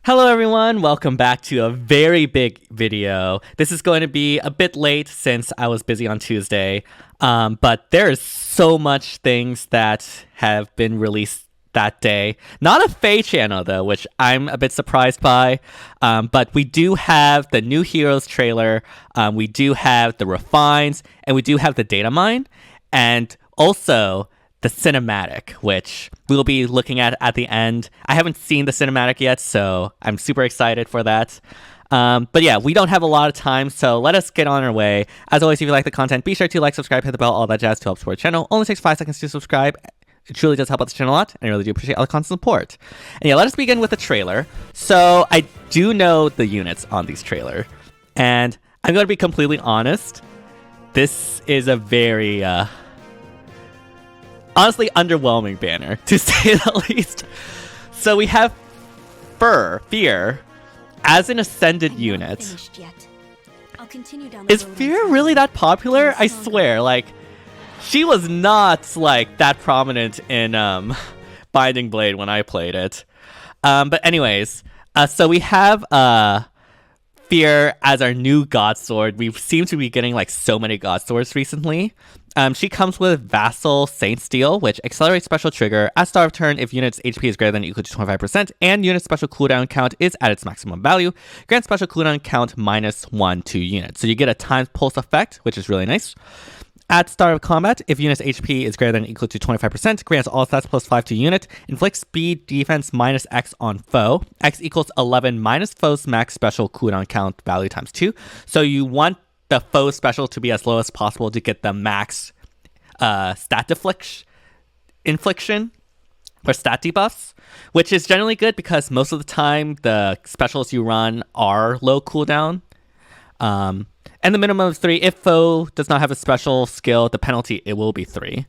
Hello everyone, welcome back to a very big video. This is going to be a bit late since I was busy on Tuesday, but there is so much things that have been released that day. Not a FEH Channel though, which I'm a bit surprised by, but we do have the new Heroes trailer, we do have the Refines, and we do have the Datamine, and also the cinematic, which we will be looking at the end. I haven't seen the cinematic yet, so I'm super excited for that. But yeah, we don't have a lot of time, so let us get on our way. As always, if you like the content, be sure to like, subscribe, hit the bell, all that jazz to help support the channel. Only takes 5 seconds to subscribe. It truly does help out the channel a lot, and I really do appreciate all the constant support. And yeah, let us begin with the trailer. So I do know the units on these trailer, and I'm going to be completely honest. This is a very honestly underwhelming banner, to say the least. So we have Fir as an ascended unit. Is Fir really that popular? I swear, like, she was not like that prominent in Binding Blade when I played it. But anyways, so we have Fir as our new God Sword. We seem to be getting like so many God Swords recently. She comes with Vassal Saint Steel, which accelerates special trigger at start of turn if unit's HP is greater than or equal to 25%, and unit's special cooldown count is at its maximum value. Grants special cooldown count -1 to units. So you get a timed pulse effect, which is really nice. At start of combat, if unit's HP is greater than or equal to 25%, grants all stats +5 to unit, inflicts speed defense -X on foe. X equals 11 minus foe's max special cooldown count value times 2. So you want the foe special to be as low as possible to get the max stat infliction or stat debuffs, which is generally good because most of the time the specials you run are low cooldown. And the minimum is 3. If foe does not have a special skill, the penalty, it will be 3.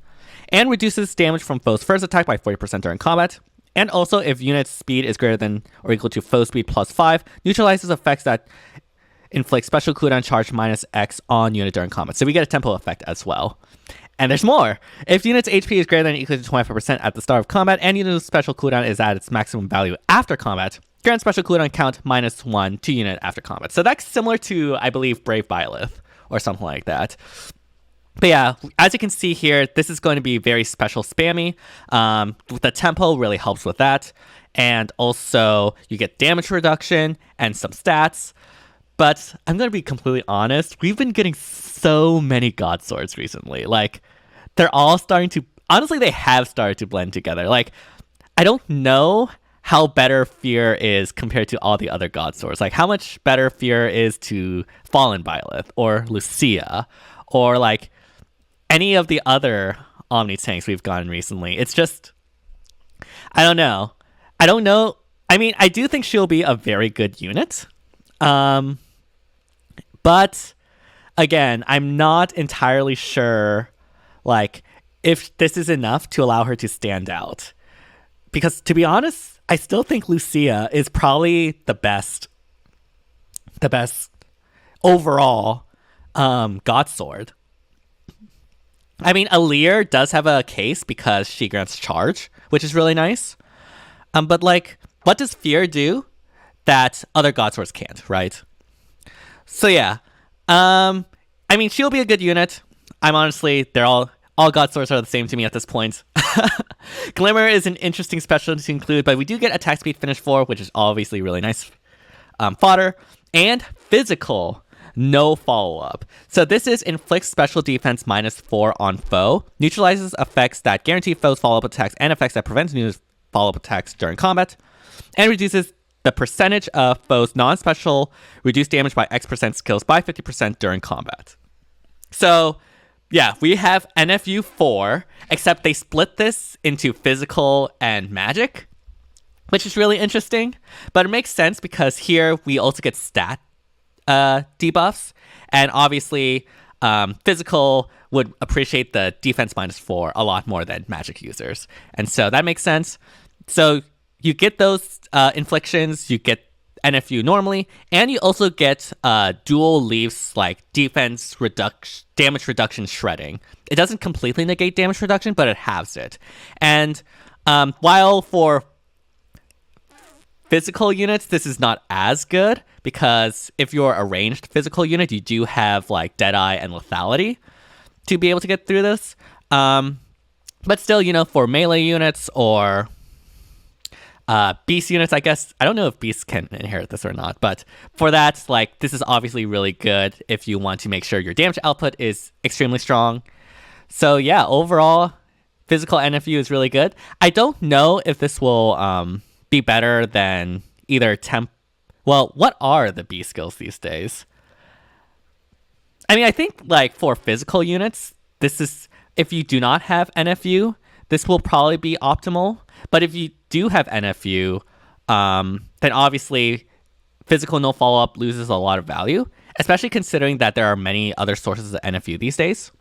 And reduces damage from foe's first attack by 40% during combat. And also, if unit's speed is greater than or equal to foe speed +5, neutralizes effects that inflict special cooldown charge -X on unit during combat. So we get a tempo effect as well. And there's more. If unit's HP is greater than or equal to 25% at the start of combat, and unit's special cooldown is at its maximum value after combat, grant special cooldown count -1 to unit after combat. So that's similar to, I believe, Brave Byleth or something like that. But yeah, as you can see here, this is going to be very special spammy. The tempo really helps with that. And also, you get damage reduction and some stats. But I'm going to be completely honest, we've been getting so many God Swords recently. Like, they're all starting to... Honestly, they have started to blend together. Like, I don't know how better Fir is compared to all the other God Swords. Like, how much better Fir is to Fallen Byleth or Lucia or, like, any of the other Omni tanks we've gotten recently. It's just... I don't know. I mean, I do think she'll be a very good unit. But again, I'm not entirely sure, like, if this is enough to allow her to stand out. Because to be honest, I still think Lucia is probably the best overall God Sword. I mean, Alir does have a case because she grants charge, which is really nice. But like, what does Fir do that other God Swords can't, right? So yeah, I mean, she'll be a good unit. I'm honestly, they're all God Swords are the same to me at this point. Glimmer is an interesting special to include, but we do get attack speed finish 4, which is obviously really nice fodder. And physical, no follow-up. So this is inflicts special defense -4 on foe, neutralizes effects that guarantee foe's follow-up attacks and effects that prevent new follow-up attacks during combat, and reduces the percentage of foes' non-special reduced damage by X% skills by 50% during combat. So, yeah, we have NFU 4, except they split this into physical and magic, which is really interesting. But it makes sense because here we also get stat debuffs, and obviously physical would appreciate the defense -4 a lot more than magic users. And so that makes sense. So you get those inflictions, you get NFU normally, and you also get dual leaves like defense reduction, damage reduction shredding. It doesn't completely negate damage reduction, but it halves it. And while for physical units, this is not as good, because if you're a ranged physical unit, you do have like Deadeye and Lethality to be able to get through this. But still, you know, for melee units or beast units, I guess, I don't know if beasts can inherit this or not, but for that, like, this is obviously really good if you want to make sure your damage output is extremely strong. So yeah, overall, physical NFU is really good. I don't know if this will be better than either well, what are the beast skills these days? I mean, I think like for physical units, this is, if you do not have NFU, this will probably be optimal. But if you do have NFU, then obviously physical no follow-up loses a lot of value, especially considering that there are many other sources of NFU these days.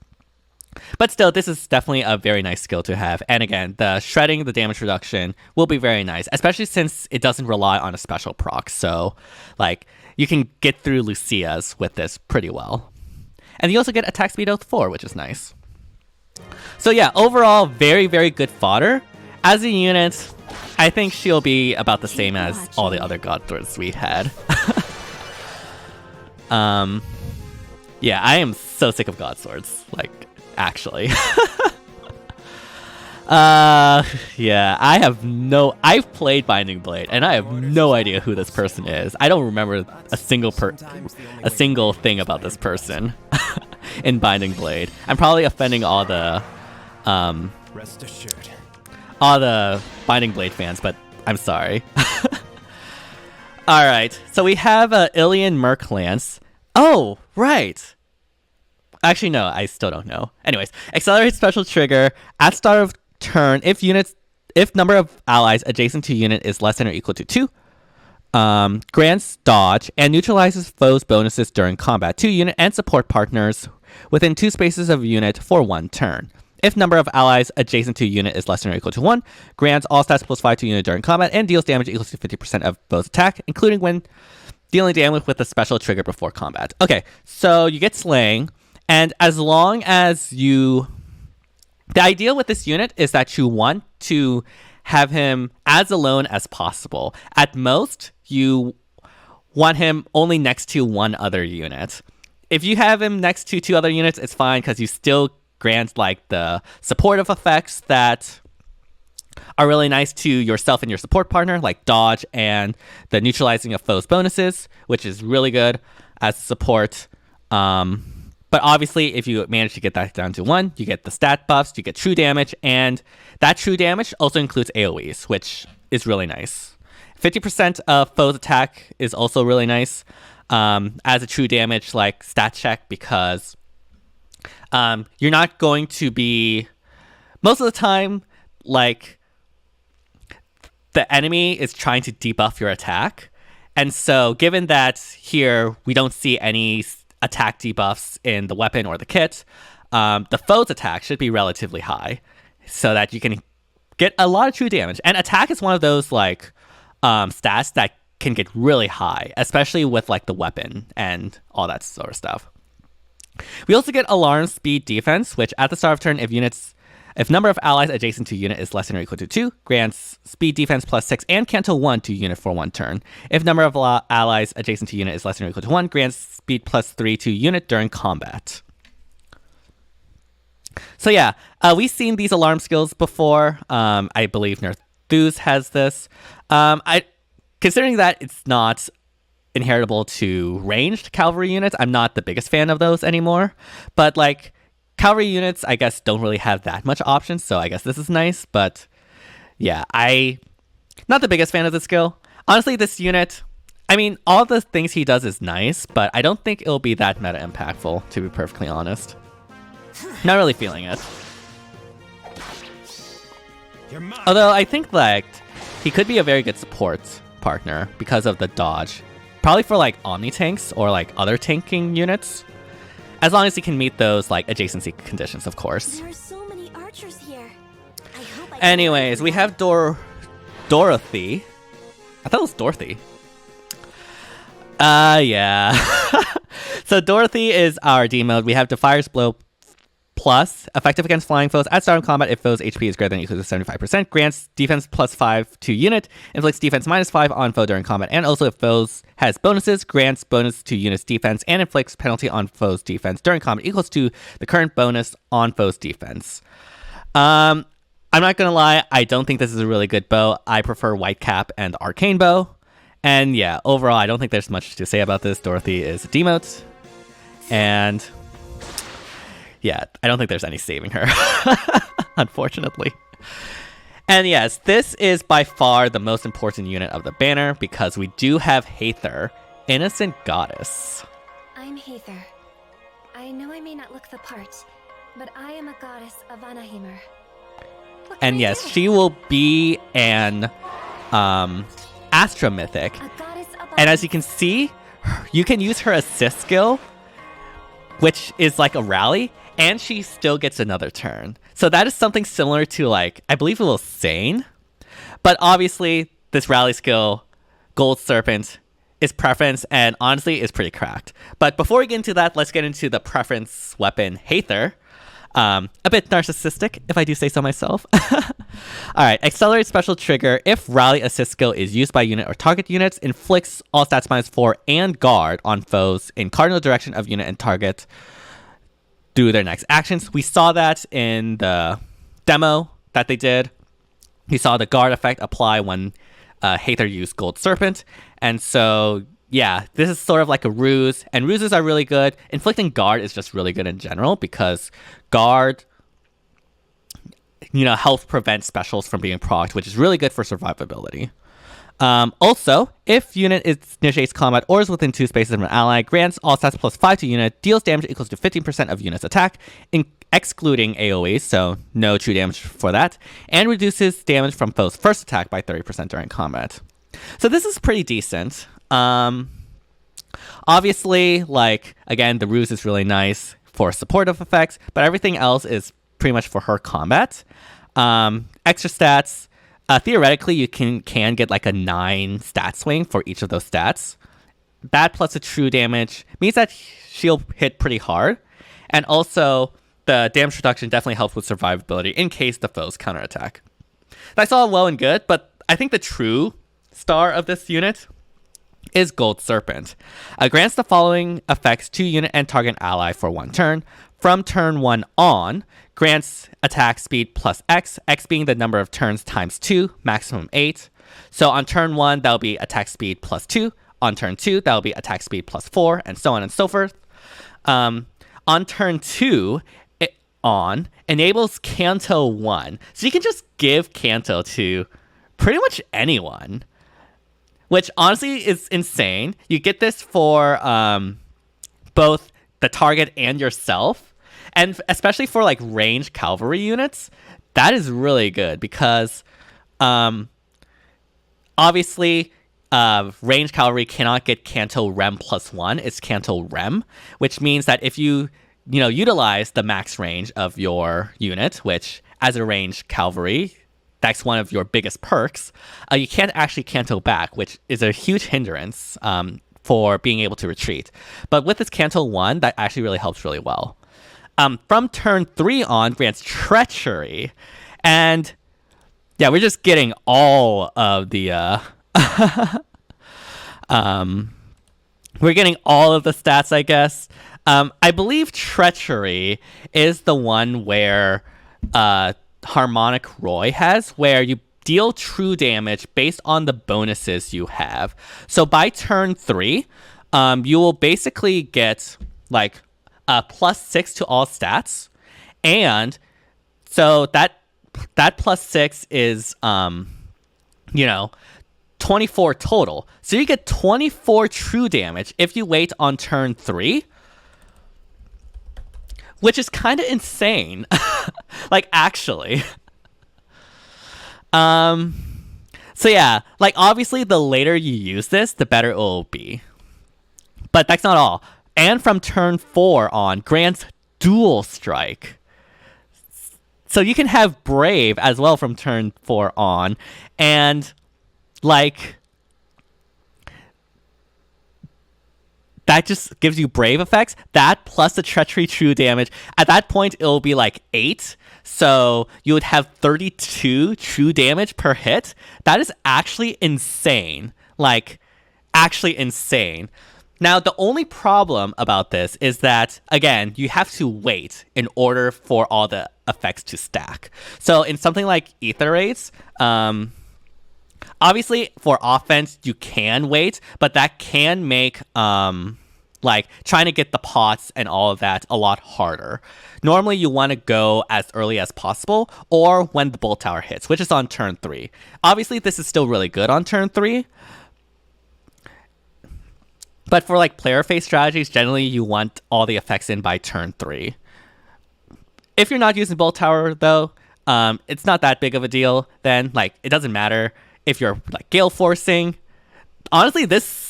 But still, this is definitely a very nice skill to have. And again, the shredding, the damage reduction will be very nice, especially since it doesn't rely on a special proc. So, like, you can get through Lucia's with this pretty well. And you also get attack speed of 4, which is nice. So yeah, overall, very, very good fodder. As a unit, I think she'll be about the same as all the other God Swords we've had. Yeah, I am so sick of God Swords. Like, actually. Yeah, I've played Binding Blade, and I have no idea who this person is. I don't remember a single thing about this person in Binding Blade. I'm probably offending all the Rest assured. all the Binding Blade fans, but I'm sorry. Alright, so we have Ilian Merc Lance. Oh, right. Actually, no, I still don't know. Anyways, accelerate special trigger at start of turn if number of allies adjacent to unit is less than or equal to 2. Grants dodge and neutralizes foes' bonuses during combat to unit and support partners within 2 spaces of unit for 1 turn. If number of allies adjacent to unit is less than or equal to 1, grants all stats plus 5 to unit during combat and deals damage equal to 50% of foes' attack, including when dealing damage with a special trigger before combat. Okay, so you get slaying, and as long as you... The idea with this unit is that you want to have him as alone as possible. At most, you want him only next to one other unit. If you have him next to 2 other units, it's fine because you still grant like the supportive effects that are really nice to yourself and your support partner, like dodge and the neutralizing of foes bonuses, which is really good as support. But obviously, if you manage to get that down to 1, you get the stat buffs, you get true damage, and that true damage also includes AoEs, which is really nice. 50% of foes' attack is also really nice as a true damage like stat check, because you're not going to be... Most of the time, like, the enemy is trying to debuff your attack. And so, given that here we don't see any attack debuffs in the weapon or the kit, the foe's attack should be relatively high so that you can get a lot of true damage. And attack is one of those like stats that can get really high, especially with like the weapon and all that sort of stuff. We also get alarm speed defense, which at the start of turn, if number of allies adjacent to unit is less than or equal to 2, grants speed defense plus 6 and cancel 1 to unit for 1 turn. If number of allies adjacent to unit is less than or equal to 1, grants speed plus 3 to unit during combat. So yeah, we've seen these alarm skills before. I believe Nerthus has this. Considering that it's not inheritable to ranged cavalry units, I'm not the biggest fan of those anymore. But like, cavalry units, I guess, don't really have that much options, so I guess this is nice, but yeah, not the biggest fan of the skill. Honestly, this unit, I mean, all the things he does is nice, but I don't think it'll be that meta impactful, to be perfectly honest. Not really feeling it. Although I think like he could be a very good support partner because of the dodge. Probably for like Omni tanks or like other tanking units. As long as he can meet those like adjacency conditions, of course. There are so many archers here. Anyways, we have Dorothy. I thought it was Dorothy. Yeah. So Dorothy is our D mode. We have Defier's Blow plus, effective against flying foes at start of combat if foe's HP is greater than or equal to 75%. Grants defense +5 to unit. Inflicts defense -5 on foe during combat. And also if foes has bonuses, grants bonus to unit's defense and inflicts penalty on foe's defense during combat equals to the current bonus on foe's defense. I'm not going to lie, I don't think this is a really good bow. I prefer Whitecap and Arcane Bow. And yeah, overall, I don't think there's much to say about this. Dorothy is a demote. And yeah, I don't think there's any saving her, unfortunately. And yes, this is by far the most important unit of the banner because we do have Heiðr, Innocent Goddess. I'm Heiðr. I know I may not look the part, but I am a goddess of Anaheimer. What can And I yes, do? she will be an Astra mythic. A goddess of And as you can see, you can use her assist skill, which is like a rally, and she still gets another turn. So that is something similar to, like, I believe it was Sane. But obviously, this rally skill, Gold Serpent, is preference, and honestly, is pretty cracked. But before we get into that, let's get into the preference weapon, Heiðr. A bit narcissistic, if I do say so myself. Alright, accelerate special trigger. If rally assist skill is used by unit or target units, inflicts all stats -4 and guard on foes in cardinal direction of unit and target through their next actions. We saw that in the demo that they did. We saw the guard effect apply when Heiðr used Gold Serpent. And so, yeah, this is sort of like a ruse. And ruses are really good. Inflicting guard is just really good in general because guard, helps prevent specials from being procced, which is really good for survivability. Also, if unit initiates combat or is within 2 spaces of an ally, grants all stats +5 to unit, deals damage equals to 15% of unit's attack, excluding AoE, so no true damage for that, and reduces damage from foe's first attack by 30% during combat. So this is pretty decent. Obviously, again, the ruse is really nice for supportive effects, but everything else is pretty much for her combat. Extra stats. Theoretically, you can get like a 9 stat swing for each of those stats. That plus the true damage means that she'll hit pretty hard. And also, the damage reduction definitely helps with survivability in case the foes counterattack. That's all well and good, but I think the true star of this unit is Gold Serpent. Grants the following effects to unit and target ally for 1 turn. From turn 1 on, grants attack speed +X, X being the number of turns times 2, maximum 8. So on turn 1, that'll be attack speed +2. On turn 2, that'll be attack speed +4, and so on and so forth. On turn 2, enables Canto 1. So you can just give Canto to pretty much anyone, which honestly is insane. You get this for both the target and yourself. And especially for ranged cavalry units, that is really good because obviously ranged cavalry cannot get Canto Rem +1. It's Canto Rem, which means that if you utilize the max range of your unit, which as a ranged cavalry, that's one of your biggest perks, you can't actually Canto back, which is a huge hindrance for being able to retreat. But with this Canto 1, that actually really helps really well. From turn 3 on, grants Treachery. And yeah, we're just getting all of the we're getting all of the stats, I guess. I believe Treachery is the one where Harmonic Roy has, where you deal true damage based on the bonuses you have. So by turn 3, you will basically get +6 to all stats, and so that +6 is 24 total. So you get 24 true damage if you wait on turn 3, which is kind of insane. Actually. So yeah, obviously the later you use this, the better it will be. But that's not all. And from turn 4 on, grants Dual Strike. So you can have Brave as well from turn 4 on. And, that that just gives you brave effects. That plus the treachery true damage. At that point, it'll be like 8. So you would have 32 true damage per hit. That is actually insane. Like, actually insane. Now, the only problem about this is that, again, you have to wait in order for all the effects to stack. So in something like Aether, obviously for offense, you can wait, but that can make like trying to get the pots and all of that a lot harder. Normally, you want to go as early as possible or when the Bolt Tower hits, which is on turn 3. Obviously, this is still really good on turn 3. But for like player phase strategies, generally you want all the effects in by turn 3. If you're not using Bolt Tower though, it's not that big of a deal then. Like, it doesn't matter if you're like Gale Forcing. Honestly, this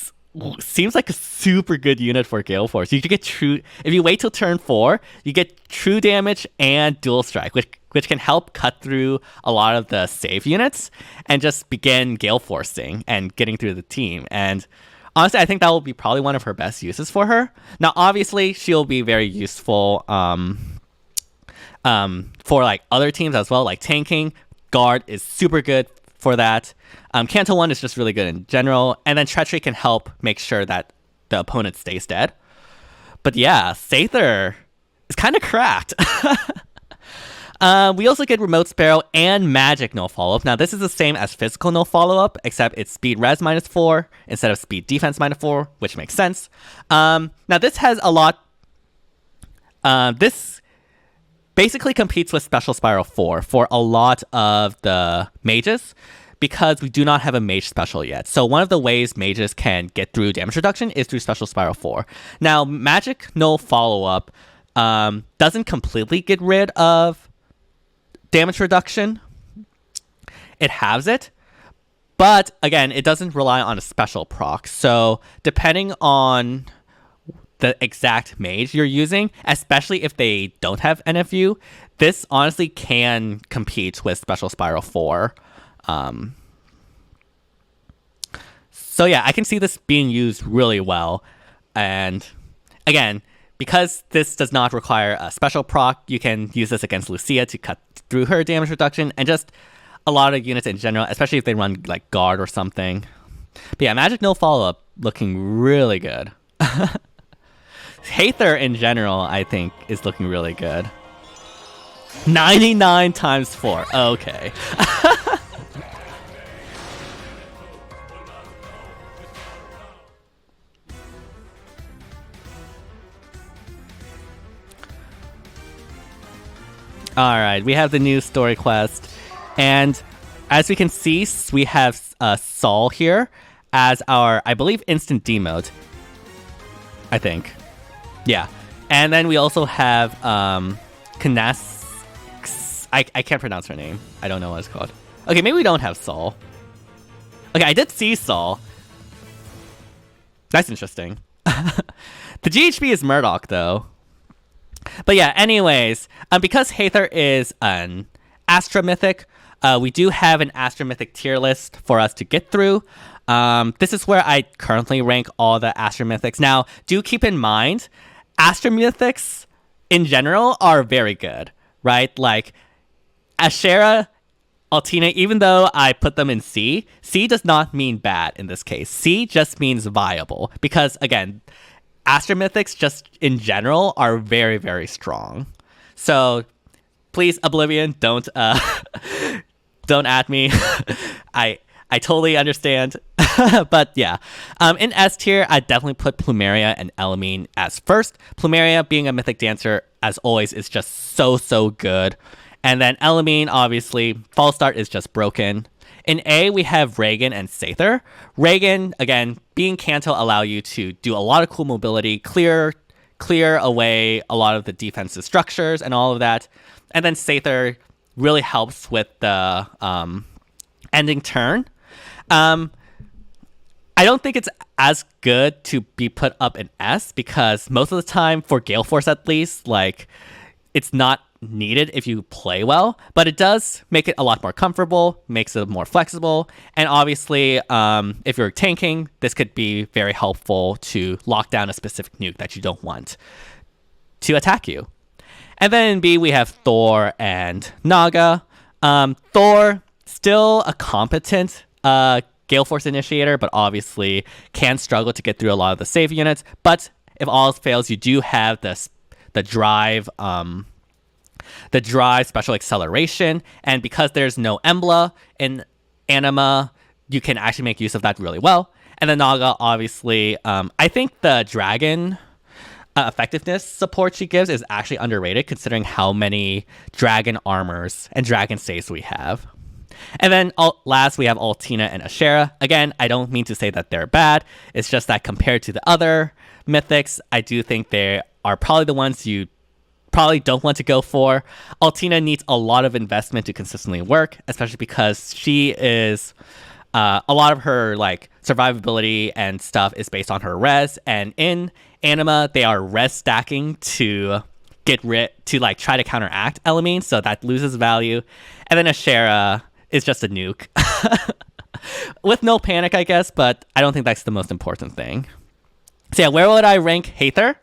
seems like a super good unit for Gale Force. You could get true, if you wait till turn 4, you get true damage and dual strike, which can help cut through a lot of the save units and just begin Gale Forcing and getting through the team. And honestly, I think that will be probably one of her best uses for her. Now, obviously, she'll be very useful for like other teams as well, like tanking. Guard is super good for that. Canto 1 is just really good in general. And then Treachery can help make sure that the opponent stays dead. But yeah, Heiðr is kind of cracked. We also get Remote Sparrow and Magic no follow-up. Now, this is the same as Physical no follow-up, except it's Speed Res -4 instead of Speed Defense -4, which makes sense. Now, this has a lot... this basically competes with Special Spiral 4 for a lot of the mages, because we do not have a mage special yet. So one of the ways mages can get through damage reduction is through Special Spiral 4. Now, Magic no follow-up doesn't completely get rid of damage reduction. It has it, but again, it doesn't rely on a special proc. So depending on the exact mage you're using, especially if they don't have NFU, this honestly can compete with Special Spiral 4. So yeah, I can see this being used really well. And again, because this does not require a special proc, you can use this against Lucia to cut through her damage reduction, and just a lot of units in general, especially if they run like guard or something. But yeah, Magic no follow-up looking really good. Heiðr in general, I think, is looking really good. 99 times 4. Okay. Alright, we have the new story quest, and as we can see, we have Saul here as our, I believe, instant D mode. I think. Yeah. And then we also have Knas... I can't pronounce her name. I don't know what it's called. Okay, maybe we don't have Saul. Okay, I did see Saul. That's interesting. The GHB is Murdoch, though. But yeah, anyways, because Heiðr is an Astra Mythic, we do have an Astra Mythic tier list for us to get through. This is where I currently rank all the Astra Mythics. Now, do keep in mind, Astra Mythics in general are very good, right? Like, Ashera, Altina, even though I put them in C, C does not mean bad in this case. C just means viable, because again, Astra Mythics just in general are very, very strong. So please, Oblivion, don't at me. I totally understand. But yeah, in S tier, I definitely put Plumeria and Elamine as first. Plumeria, being a Mythic Dancer, as always, is just so good. And then Elamine, obviously, False Start is just broken. In A, we have Reagan and Heiðr. Reagan, again, being Canto, allow you to do a lot of cool mobility, clear away a lot of the defensive structures and all of that. And then Heiðr really helps with the ending turn. I don't think it's as good to be put up in S, because most of the time, for Gale Force at least, like, it's not need it if you play well, but it does make it a lot more comfortable, makes it more flexible, and obviously, if you're tanking, this could be very helpful to lock down a specific nuke that you don't want to attack you. And then in B, we have Thor and Naga. Thor, still a competent Gale Force Initiator, but obviously can struggle to get through a lot of the save units. But if all else fails, you do have the drive special acceleration, and because there's no Emblem in Anima, you can actually make use of that really well. And then Naga, obviously, I think the dragon effectiveness support she gives is actually underrated considering how many dragon armors and dragon saves we have. And then last we have Altina and Ashera. Again, I don't mean to say that they're bad, it's just that compared to the other mythics, I do think they are probably the ones you probably don't want to go for. Altina needs a lot of investment to consistently work, especially because she is a lot of her like survivability and stuff is based on her res, and in Anima they are res stacking to like try to counteract Elamine, so that loses value. And then Ashera is just a nuke with no panic, I guess, but I don't think that's the most important thing. So yeah, where would I rank Heiðr?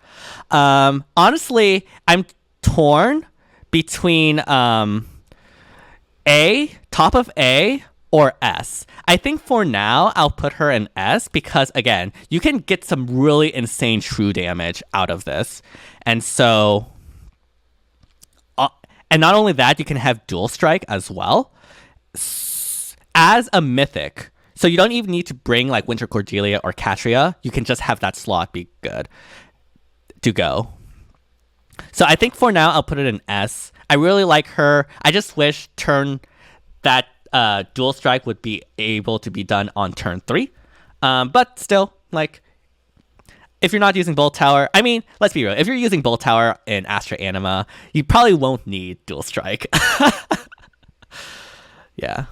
Honestly, I'm torn between top of A or S. I think for now I'll put her in S because again, you can get some really insane true damage out of this. And so and not only that, you can have dual strike as well as a mythic. So you don't even need to bring like Winter Cordelia or Katria. You can just have that slot be good to go. So I think for now I'll put it in S. I really like her. I just wish that dual strike would be able to be done on turn 3. But still, like, if you're not using Bolt Tower, I mean, let's be real. If you're using Bolt Tower in Astra Anima, you probably won't need dual strike. Yeah.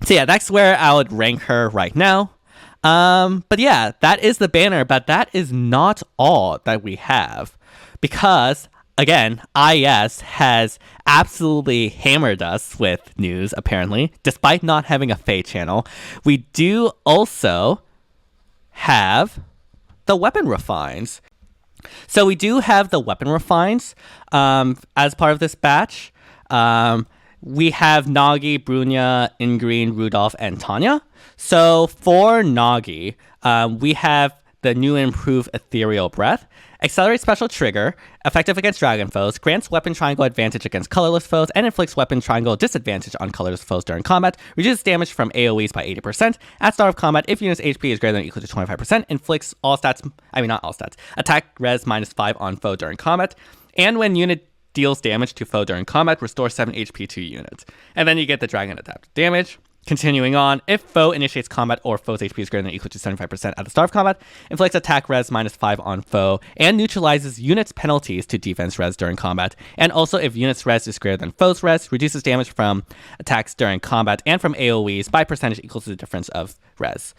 So yeah, that's where I would rank her right now. But yeah, that is the banner, but that is not all that we have. Because, again, IS has absolutely hammered us with news, apparently, despite not having a FEH channel. We do also have the weapon refines. So we do have the weapon refines as part of this batch. We have Nagi, Brunnya, Igrene, Rudolph, and Tanya. So for Nagi, we have the new and improved Ethereal Breath. Accelerate special trigger, effective against dragon foes, grants weapon triangle advantage against colorless foes, and inflicts weapon triangle disadvantage on colorless foes during combat. Reduces damage from AoEs by 80%. At start of combat, if unit's HP is greater than or equal to 25%, inflicts attack res -5 on foe during combat. And when unit deals damage to foe during combat, restore 7 HP to units. And then you get the dragon adaptive damage. Continuing on, if foe initiates combat or foe's HP is greater than or equal to 75% at the start of combat, inflicts attack res -5 on foe, and neutralizes units' penalties to defense res during combat. And also, if units' res is greater than foe's res, reduces damage from attacks during combat and from AoEs by percentage equal to the difference of res.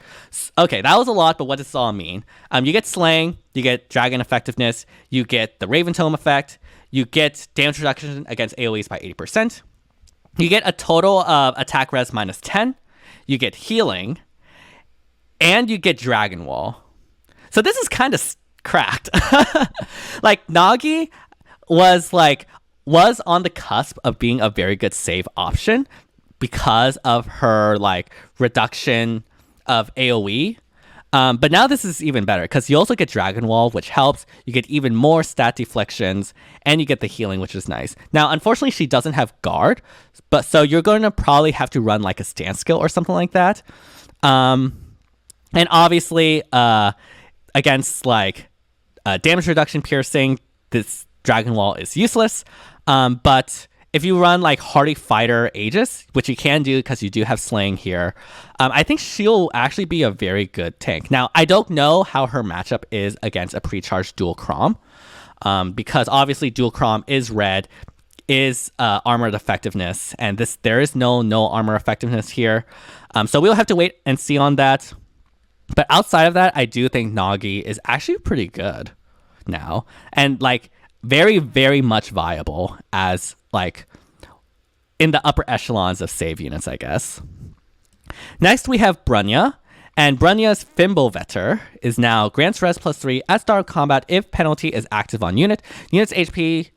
Okay, that was a lot, but what does this all mean? You get slaying, you get dragon effectiveness, you get the Raven Tome effect, you get damage reduction against AoEs by 80%. You get a total of attack res -10, you get healing, and you get Dragon Wall. So this is kind of cracked. Like, Nagi was on the cusp of being a very good save option because of her like reduction of AoE. But now this is even better because you also get Dragon Wall, which helps. You get even more stat deflections, and you get the healing, which is nice. Now, unfortunately, she doesn't have guard, but so you're going to probably have to run like a stance skill or something like that. And obviously, against like damage reduction piercing, this Dragon Wall is useless. But if you run like Hardy Fighter Aegis, which you can do because you do have Slaying here, I think she'll actually be a very good tank. Now, I don't know how her matchup is against a pre-charged Dual Chrom, because obviously Dual Chrom is red, is armored effectiveness, and there is no armor effectiveness here. So we'll have to wait and see on that. But outside of that, I do think Nagi is actually pretty good now. And like, very, very much viable as like in the upper echelons of save units, I guess. Next, we have Brunnya. And Brunnya's Fimbulvetter is now grants res +3 at start of combat if penalty is active on unit. Unit's HP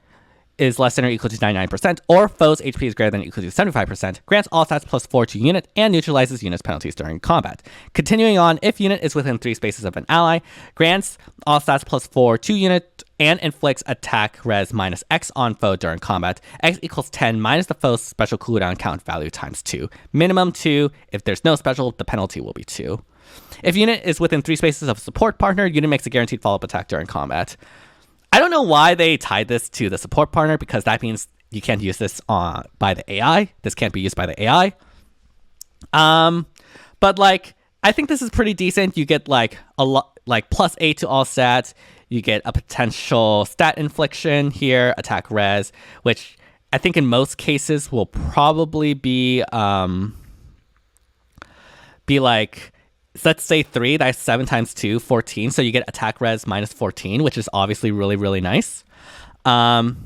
is less than or equal to 99%, or foe's HP is greater than or equal to 75%, grants all stats +4 to unit, and neutralizes unit's penalties during combat. Continuing on, if unit is within 3 spaces of an ally, grants all stats +4 to unit, and inflicts attack res -X on foe during combat. X equals 10 minus the foe's special cooldown count value times 2. Minimum 2. If there's no special, the penalty will be 2. If unit is within 3 spaces of a support partner, unit makes a guaranteed follow-up attack during combat. I don't know why they tied this to the support partner, because that means you can't use this by the AI. This can't be used by the AI. But like, I think this is pretty decent. You get like a lot, like +8 to all stats. You get a potential stat infliction here, attack res, which I think in most cases will probably be like, let's say 3, that's 7 times 2, 14. So you get attack res -14, which is obviously really, really nice. So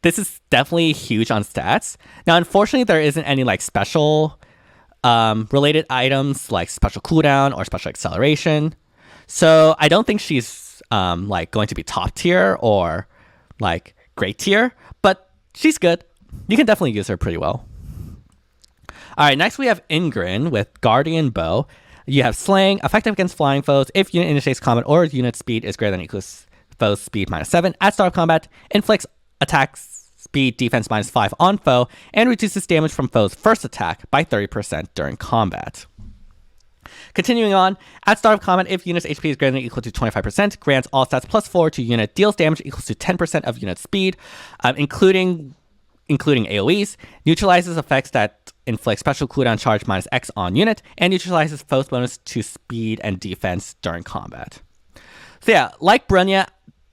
this is definitely huge on stats. Now, unfortunately, there isn't any like special related items like special cooldown or special acceleration. So I don't think she's like going to be top tier or like great tier, but she's good. You can definitely use her pretty well. All right, next we have Igrene with Guardian Bow. You have Slaying, effective against flying foes. If unit initiates combat or unit speed is greater than or equal to foe's speed -7 at start of combat, inflicts attack speed defense -5 on foe, and reduces damage from foe's first attack by 30% during combat. Continuing on, at start of combat, if unit's HP is greater than or equal to 25%, grants all stats +4 to unit, deals damage equals to 10% of unit speed, including AoEs, neutralizes effects that inflict special cooldown charge -X on unit, and neutralizes foe's bonus to speed and defense during combat. So yeah, like Brunnya,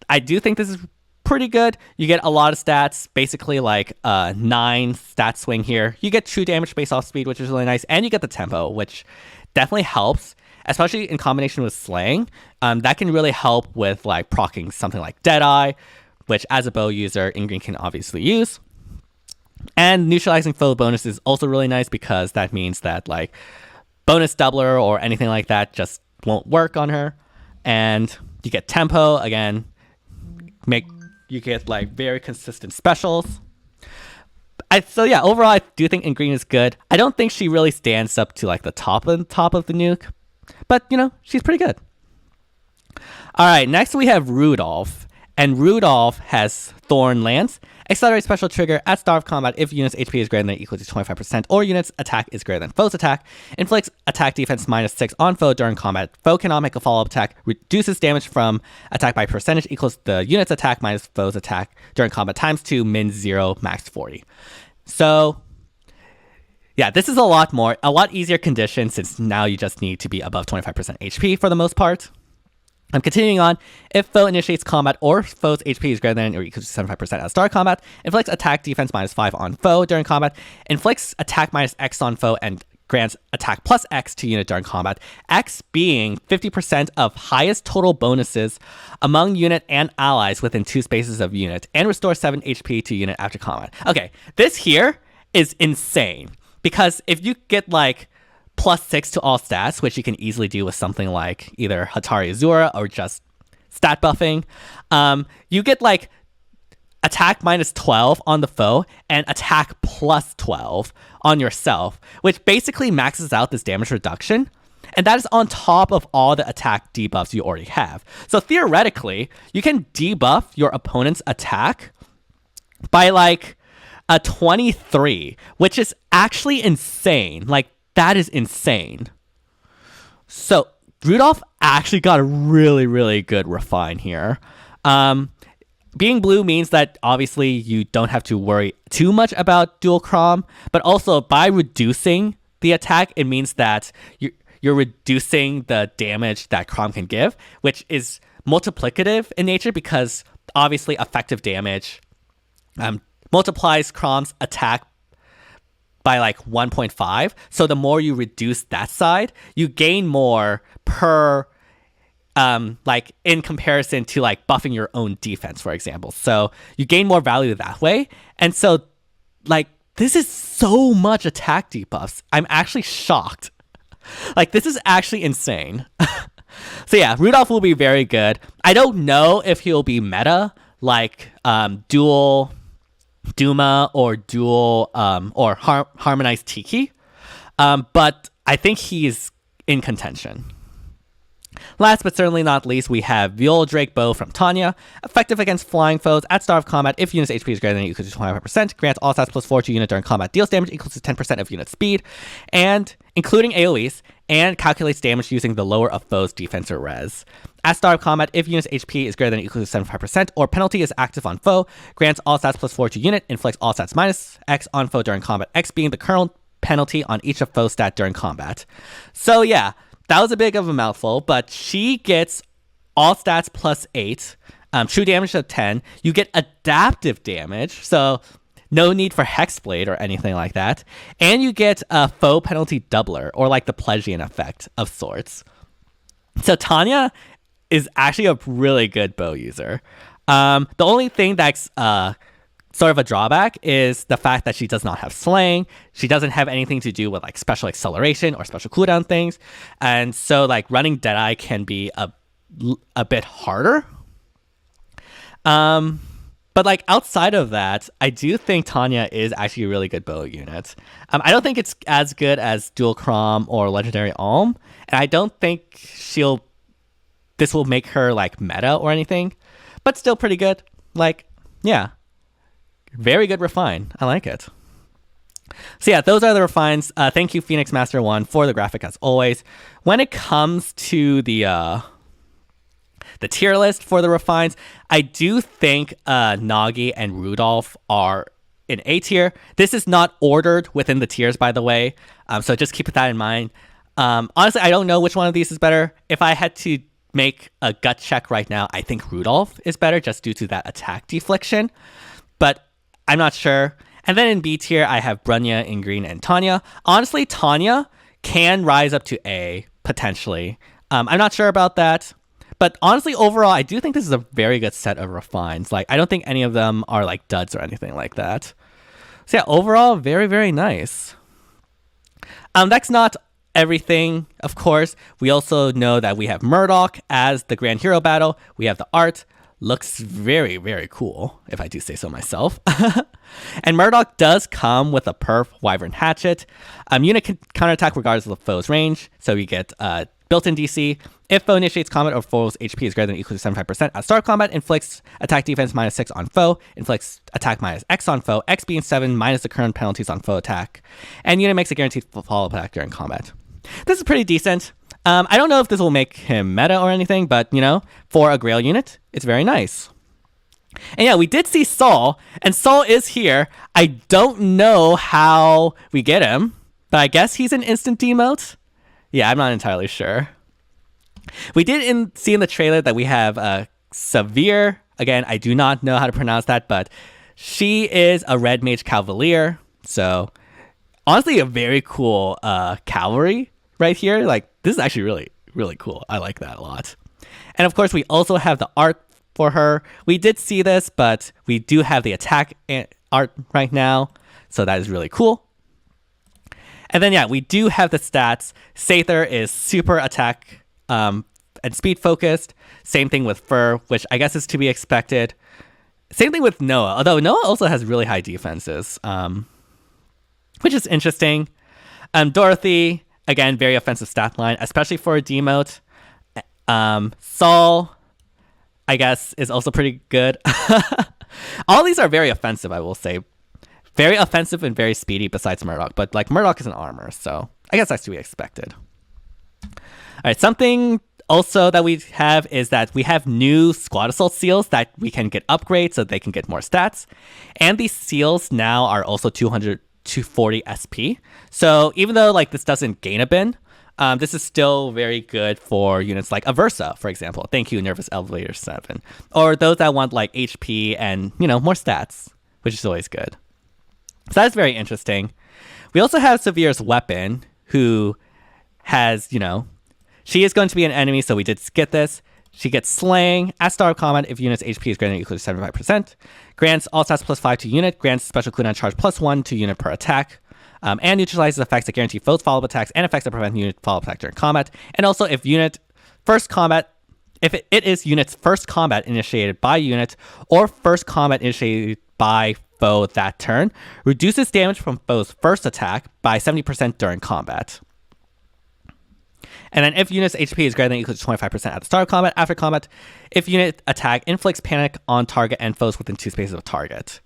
I do think this is pretty good. You get a lot of stats, basically like 9 stat swing here. You get true damage based off speed, which is really nice, and you get the tempo, which definitely helps, especially in combination with Slaying. That can really help with like proccing something like Deadeye, which as a bow user, Igrene can obviously use. And neutralizing foe bonus is also really nice, because that means that like bonus doubler or anything like that just won't work on her. And you get tempo again, you get like very consistent specials. So yeah, overall I do think Igrene is good. I don't think she really stands up to like the top of the nuke, but you know, she's pretty good. All right, next we have Rudolph, and Rudolph has Thorn Lance. Accelerate special trigger at start of combat if unit's HP is greater than or equal to 25%, or unit's attack is greater than foe's attack. Inflicts attack defense -6 on foe during combat. Foe cannot make a follow-up attack. Reduces damage from attack by percentage equals the unit's attack minus foe's attack during combat times 2, min 0, max 40. So yeah, this is a lot easier condition, since now you just need to be above 25% HP for the most part. I'm continuing on. If foe initiates combat or foe's HP is greater than or equal to 75% at start combat, inflicts attack defense -5 on foe during combat, inflicts attack -X on foe, and grants attack +X to unit during combat. X being 50% of highest total bonuses among unit and allies within 2 spaces of unit, and restores 7 HP to unit after combat. Okay, this here is insane, because if you get like +6 to all stats, which you can easily do with something like either Hatari Azura or just stat buffing, you get like attack -12 on the foe and attack +12 on yourself, which basically maxes out this damage reduction. And that is on top of all the attack debuffs you already have. So theoretically, you can debuff your opponent's attack by like a 23, which is actually insane. Like, that is insane. So Rudolph actually got a really, really good refine here. Being blue means that obviously you don't have to worry too much about dual Chrom, but also by reducing the attack, it means that you're reducing the damage that Chrom can give, which is multiplicative in nature, because obviously effective damage multiplies Chrom's attack by like 1.5. So the more you reduce that side, you gain more per like in comparison to like buffing your own defense, for example. So you gain more value that way. And so like this is so much attack debuffs. I'm actually shocked. Like this is actually insane. So yeah, Rudolph will be very good. I don't know if he'll be meta like dual Duma or dual or harmonized Tiki. But I think he's in contention. Last but certainly not least, we have Viola Drake Bow from Tanya. Effective against flying foes at start of combat. If unit's HP is greater than or equal to 25%, grants all stats +4 to unit during combat. Deals damage equal to 10% of unit speed, and including AoEs, and calculates damage using the lower of foe's defense or res. At start of combat, if unit's HP is greater than or equal to 75%, or penalty is active on foe, grants all stats +4 to unit, inflicts all stats -X on foe during combat, X being the current penalty on each of foe's stat during combat. So yeah, that was a big of a mouthful, but she gets all stats +8, true damage of 10. You get adaptive damage, so no need for Hexblade or anything like that. And you get a foe penalty doubler, or like the Plegian effect of sorts. So Tanya is actually a really good bow user. The only thing that's sort of a drawback is the fact that she does not have slaying. She doesn't have anything to do with like special acceleration or special cooldown things. And so like running Deadeye can be a bit harder. But like outside of that, I do think Tanya is actually a really good bow unit. I don't think it's as good as Dual Crom or Legendary Alm. And I don't think this will make her like meta or anything, but still pretty good. Like, yeah. Very good refine. I like it. So yeah, those are the refines. Thank you, Phoenix Master 1, for the graphic as always. When it comes to the tier list for the refines, I do think Nagi and Rudolph are in A tier. This is not ordered within the tiers, by the way. So just keep that in mind. Honestly, I don't know which one of these is better. If I had to make a gut check right now, I think Rudolph is better just due to that attack deflection. But I'm not sure. And then in B tier, I have Brunnya, Igrene, and Tanya. Honestly, Tanya can rise up to A, potentially. I'm not sure about that. But honestly, overall, I do think this is a very good set of refines. Like, I don't think any of them are like duds or anything like that. So yeah, overall, very, very nice. That's not everything, of course. We also know that we have Murdoch as the Grand Hero battle. We have the art. Looks very, very cool, if I do say so myself. And Murdoch does come with a perf Wyvern Hatchet. Unit can counterattack regardless of the foe's range, so you get built-in DC. If foe initiates combat or foe's HP is greater than or equal to 75%, at start of combat, inflicts attack defense -6 on foe, inflicts attack -X on foe, X being 7 minus the current penalties on foe attack. And unit makes a guaranteed follow-up attack during combat. This is pretty decent. I don't know if this will make him meta or anything, but, you know, for a Grail unit, it's very nice. And yeah, we did see Saul, and Saul is here. I don't know how we get him, but I guess he's an instant demote? Yeah, I'm not entirely sure. We did see in the trailer that we have Severe. Again, I do not know how to pronounce that, but she is a Red Mage Cavalier. So, honestly, a very cool cavalry right here. Like, this is actually really, really cool. I like that a lot. And of course, we also have the art for her. We did see this, but we do have the attack art right now. So that is really cool. And then, yeah, we do have the stats. Heiðr is super attack and speed focused. Same thing with Fir, which I guess is to be expected. Same thing with Noah, although Noah also has really high defenses, which is interesting. Dorothy, again, very offensive stat line, especially for a demote. Saul, I guess, is also pretty good. All these are very offensive, I will say. Very offensive and very speedy besides Murdoch. But, like, Murdoch is an armor, so I guess that's to be expected. All right, something also that we have is that we have new Squad Assault seals that we can get upgrades so they can get more stats. And these seals now are also 240 SP. So even though like this doesn't gain a bin, this is still very good for units like Aversa, for example. Thank you, Nervous Elevator 7. Or those that want like HP and, you know, more stats, which is always good. So that's very interesting. We also have Severe's weapon, who has, you know, She is going to be an enemy, so we did skip this. She gets Slaying at start of combat if unit's HP is greater than or equal to 75%. Grants all stats +5 to unit. Grants special cooldown charge +1 to unit per attack. And neutralizes effects that guarantee foes follow-up attacks and effects that prevent unit follow-up attack during combat. And also if unit's first combat initiated by unit or first combat initiated by foe that turn, reduces damage from foe's first attack by 70% during combat. And then if unit's HP is greater than or equal to 25% at the start of combat, after combat, if unit attack inflicts panic on target and foes within 2 spaces of target.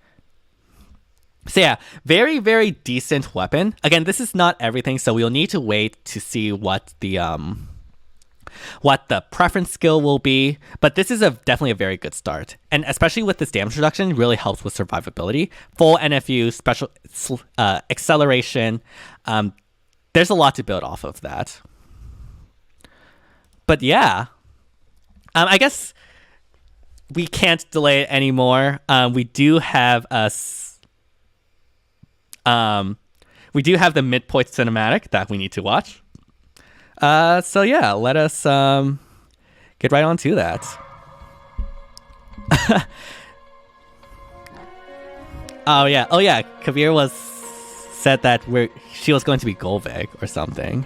So yeah, very, very decent weapon. Again, this is not everything, so we'll need to wait to see what the preference skill will be. But this is definitely a very good start. And especially with this damage reduction, really helps with survivability. Full NFU, special acceleration. There's a lot to build off of that. But yeah, I guess we can't delay it anymore. We do have the Midpoint Cinematic that we need to watch. So yeah, let us get right on to that. Oh yeah, Kavir said that she was going to be Golvig or something.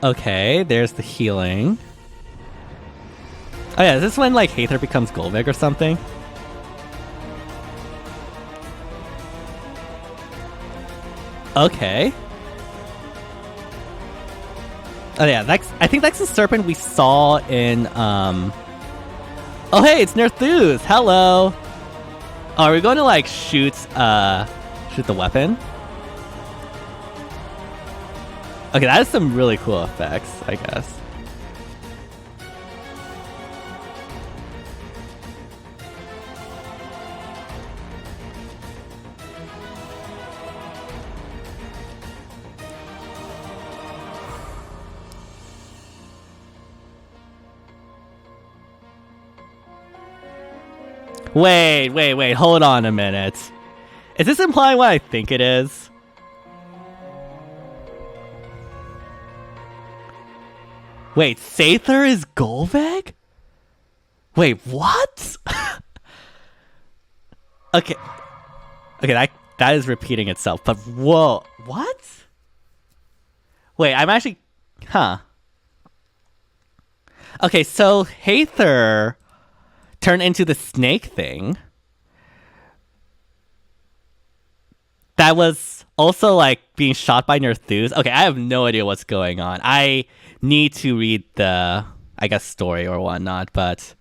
Okay, there's the healing. Oh yeah, is this when like Heiðr becomes Golvig or something? Okay. Oh yeah, I think that's the serpent we saw in Oh hey, it's Nerthus! Hello! Oh, are we going to like shoot the weapon? Okay, that is some really cool effects, I guess. Wait, hold on a minute. Is this implying what I think it is? Wait, Heiðr is Golvig? Wait, what? Okay, that is repeating itself, but whoa, what? Wait, I'm actually, Okay, so Heiðr turned into the snake thing. That was also like being shot by Nerthus. Okay, I have no idea what's going on. I need to read the, I guess, story or whatnot, but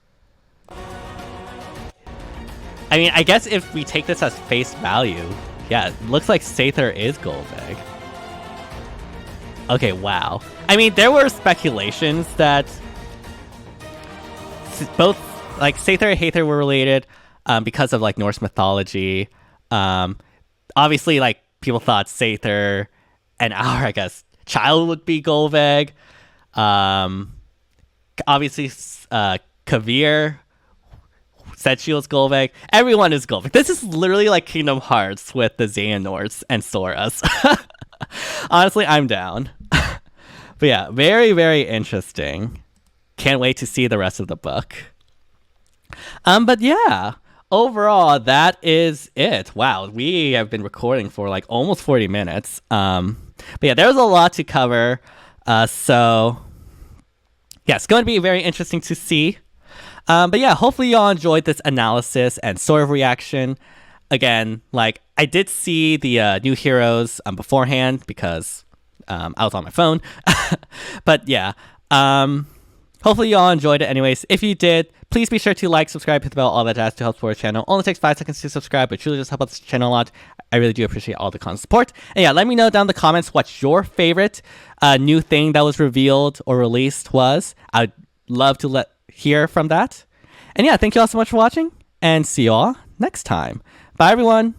I mean, I guess if we take this as face value, yeah, it looks like Heiðr is Golvig. Okay, wow. I mean, there were speculations that both like Heiðr and Heiðr were related because of like Norse mythology. Obviously, like people thought Heiðr and our, I guess, child would be Golvig. Obviously, Kavir said she was Golvig. Everyone is Golvig. This is literally like Kingdom Hearts with the Xehanorts and Soras. Honestly, I'm down. But yeah, very, very interesting. Can't wait to see the rest of the book. But yeah, overall, that is it. Wow, we have been recording for like almost 40 minutes. But yeah, there's a lot to cover. So yeah, it's going to be very interesting to see. But yeah, hopefully y'all enjoyed this analysis and sort of reaction. Again, like I did see the new heroes beforehand because I was on my phone. But yeah, hopefully y'all enjoyed it anyways. If you did, please be sure to like, subscribe, hit the bell, all that jazz to help support the channel. Only takes 5 seconds to subscribe, but truly just help out the channel a lot. I really do appreciate all the constant support. And yeah, let me know down in the comments what your favorite new thing that was revealed or released was. I'd love to hear from that. And yeah, thank you all so much for watching, and see you all next time. Bye, everyone.